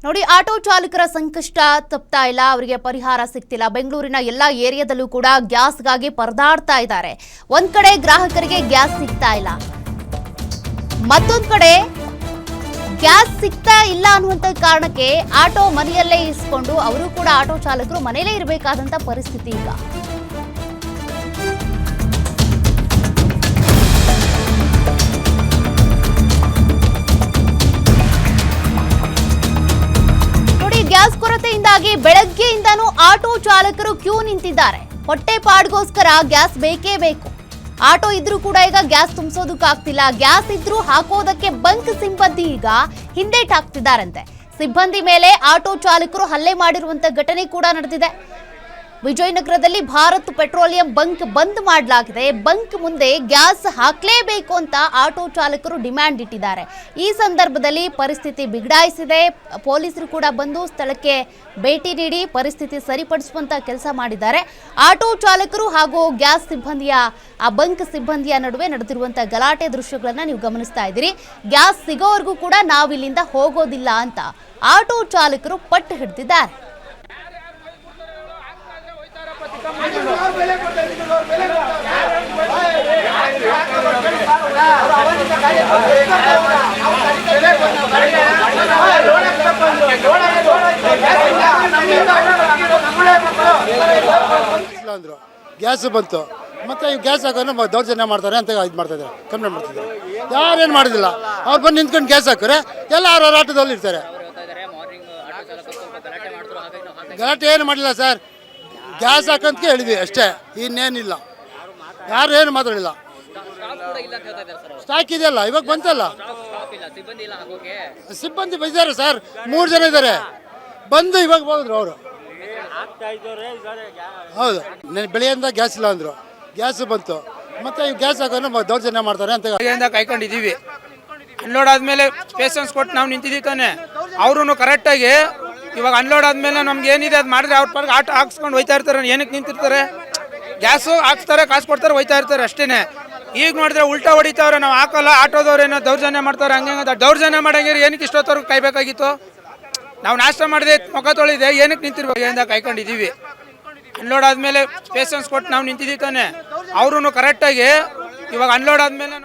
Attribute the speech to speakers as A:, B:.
A: ನೋಡಿ, ಆಟೋ ಚಾಲಕರ ಸಂಕಷ್ಟ ತಪ್ತಾ ಇಲ್ಲ, ಅವರಿಗೆ ಪರಿಹಾರ ಸಿಗ್ತಿಲ್ಲ. ಬೆಂಗಳೂರಿನ ಎಲ್ಲಾ ಏರಿಯಾದಲ್ಲೂ ಕೂಡ ಗ್ಯಾಸ್ಗಾಗಿ ಪರದಾಡ್ತಾ ಇದ್ದಾರೆ. ಒಂದ್ ಕಡೆ ಗ್ರಾಹಕರಿಗೆ ಗ್ಯಾಸ್ ಸಿಗ್ತಾ ಇಲ್ಲ, ಮತ್ತೊಂದ್ ಕಡೆ ಗ್ಯಾಸ್ ಸಿಗ್ತಾ ಇಲ್ಲ ಅನ್ನುವಂತ ಕಾರಣಕ್ಕೆ ಆಟೋ ಮನೆಯಲ್ಲೇ ಇಸ್ಕೊಂಡು ಅವರು ಕೂಡ ಆಟೋ ಚಾಲಕರು ಮನೆಯಲ್ಲೇ ಇರಬೇಕಾದಂತ ಪರಿಸ್ಥಿತಿ ಈಗ. ಗ್ಯಾಸ್ ಕೊರತೆಯಿಂದಾಗಿ ಬೆಳಗ್ಗೆಯಿಂದನೂ ಆಟೋ ಚಾಲಕರು ಕ್ಯೂ ನಿಂತಿದ್ದಾರೆ. ಹೊಟ್ಟೆ ಪಾಡ್ಗೋಸ್ಕರ ಗ್ಯಾಸ್ ಬೇಕೇ ಬೇಕು. ಆಟೋ ಇದ್ರೂ ಕೂಡ ಈಗ ಗ್ಯಾಸ್ ತುಂಬಿಸೋದಕ್ಕಾಗ್ತಿಲ್ಲ. ಗ್ಯಾಸ್ ಇದ್ರೂ ಹಾಕೋದಕ್ಕೆ ಬಂಕ್ ಸಿಬ್ಬಂದಿ ಈಗ ಹಿಂದೇಟಾಗ್ತಿದ್ದಾರಂತೆ. ಸಿಬ್ಬಂದಿ ಮೇಲೆ ಆಟೋ ಚಾಲಕರು ಹಲ್ಲೆ ಮಾಡಿರುವಂತ ಘಟನೆ ಕೂಡ ನಡೆದಿದೆ. ವಿಜಯನಗರದಲ್ಲಿ ಭಾರತ್ ಪೆಟ್ರೋಲಿಯಂ ಬಂಕ್ ಬಂದ್ ಮಾಡಲಾಗಿದೆ. ಬಂಕ್ ಮುಂದೆ ಗ್ಯಾಸ್ ಹಾಕಲೇಬೇಕು ಅಂತ ಆಟೋ ಚಾಲಕರು ಡಿಮ್ಯಾಂಡ್ ಇಟ್ಟಿದ್ದಾರೆ. ಈ ಸಂದರ್ಭದಲ್ಲಿ ಪರಿಸ್ಥಿತಿ ಬಿಗಡಾಯಿಸಿದೆ. ಪೊಲೀಸರು ಕೂಡ ಬಂದು ಸ್ಥಳಕ್ಕೆ ಭೇಟಿ ನೀಡಿ ಪರಿಸ್ಥಿತಿ ಸರಿಪಡಿಸುವಂತ ಕೆಲಸ ಮಾಡಿದ್ದಾರೆ. ಆಟೋ ಚಾಲಕರು ಹಾಗೂ ಗ್ಯಾಸ್ ಸಿಬ್ಬಂದಿಯ ಆ ಬಂಕ್ ಸಿಬ್ಬಂದಿಯ ನಡುವೆ ನಡೆದಿರುವಂತಹ ಗಲಾಟೆ ದೃಶ್ಯಗಳನ್ನ ನೀವು ಗಮನಿಸ್ತಾ ಇದ್ದೀರಿ. ಗ್ಯಾಸ್ ಸಿಗೋವರೆಗೂ ಕೂಡ ನಾವಿಲ್ಲಿಂದ ಹೋಗೋದಿಲ್ಲ ಅಂತ ಆಟೋ ಚಾಲಕರು ಪಟ್ಟು ಹಿಡಿದಿದ್ದಾರೆ.
B: ಗ್ಯಾಸ್ ಬಂತು ಮತ್ತೆ ಗ್ಯಾಸ್ ಹಾಕೋರು ದೌರ್ಜನ್ಯ ಮಾಡ್ತಾರೆ ಅಂತ ಇದು ಮಾಡ್ತಾ ಇದ್ದಾರೆ, ಕಂಪ್ಲೇಂಟ್ ಮಾಡ್ತಿದ್ದಾರೆ. ಯಾರೇನು ಮಾಡೋದಿಲ್ಲ, ಅವ್ರು ಬಂದು ನಿಂತ್ಕೊಂಡು ಗ್ಯಾಸ್ ಹಾಕೋರೆ ಎಲ್ಲ ಅವ್ರ ಆಟೋದಲ್ಲಿ ಇರ್ತಾರೆ. ಗಲಾಟೆ ಏನು ಮಾಡಿಲ್ಲ ಸರ್, ಗ್ಯಾಸ್ ಹಾಕಂತ ಹೇಳಿದ್ವಿ ಅಷ್ಟೇ, ಇನ್ನೇನಿಲ್ಲ. ಯಾರು ಏನು ಮಾತಾಡಿಲ್ಲ. ಸ್ಟಾಕ್ ಇದೆಯಲ್ಲ, ಇವಾಗ ಬಂತಲ್ಲ. ಸಿಬ್ಬಂದಿ ಬಂದಿದ್ದಾರೆ ಸರ್, 3 ಜನ ಇದ್ದಾರೆ. ಬಂದು ಇವಾಗ ಹೋದ್ರು ಅವರು. ಹೌದು, ಬೆಳೆಯಿಂದ ಗ್ಯಾಸ್ ಇಲ್ಲ ಅಂದರು. ಗ್ಯಾಸ್ ಬಂತು ಮತ್ತೆ ಗ್ಯಾಸ್ ಹಾಕೋರು ದೌರ್ಜನ್ಯ ಮಾಡ್ತಾರೆ ಅಂತ
C: ಕಾಯ್ಕೊಂಡಿದ್ದೀವಿ. ಅನ್ಲೋಡ್ ಆದ್ಮೇಲೆ ಪೇಷನ್ಸ್ ಕೊಟ್ಟು ನಾವು ನಿಂತಿದ್ದೀವಿ ತಾನೆ. ಅವರು ಕರೆಕ್ಟಾಗಿ ಇವಾಗ ಅನ್ಲೋಡ್ ಆದ್ಮೇಲೆ ನಮ್ಗೆ ಏನಿದೆ ಅದು ಮಾಡಿದ್ರೆ ಅವ್ರ ಪಾರ್ಗೆ ಆಟೋ ಹಾಕ್ಸ್ಕೊಂಡು ಹೋಯ್ತಾ ಇರ್ತಾರೆ. ಏನಕ್ಕೆ ನಿಂತಿರ್ತಾರೆ? ಗ್ಯಾಸು ಹಾಕ್ಸ್ತಾರೆ, ಕಾಸು ಕೊಡ್ತಾರೆ, ಹೋಯ್ತಾ ಇರ್ತಾರೆ ಅಷ್ಟೇ. ಈಗ ನೋಡಿದ್ರೆ ಉಲ್ಟಾ ಹೊಡಿತಾವ್ರೆ, ನಾವು ಹಾಕಲ್ಲ, ಆಟೋದವ್ರೇನೋ ದೌರ್ಜನ್ಯ ಮಾಡ್ತಾರೆ. ಹಂಗೆ ದೌರ್ಜನ್ಯ ಮಾಡಂಗಿರಿ ಏನಕ್ಕೆ ಇಷ್ಟೊತ್ತವ್ರಿಗೆ ಕಾಯ್ಬೇಕಾಗಿತ್ತು? ನಾವು ನಾಷ್ಟ ಮಾಡಿದೆ, ಮುಖ ತೊಳಿದೆ, ಏನಕ್ಕೆ ನಿಂತಿರ್ಬೇಕು ಕಾಯ್ಕೊಂಡಿದ್ದೀವಿ. ಅನ್ಲೋಡ್ ಆದ್ಮೇಲೆ ಪೇಷನ್ಸ್ ಕೊಟ್ಟು ನಾವು ನಿಂತಿದ್ದೀವಿ ತಾನೆ. ಅವರು ಕರೆಕ್ಟಾಗಿ ಇವಾಗ ಅನ್ಲೋಡ್ ಆದ್ಮೇಲೆ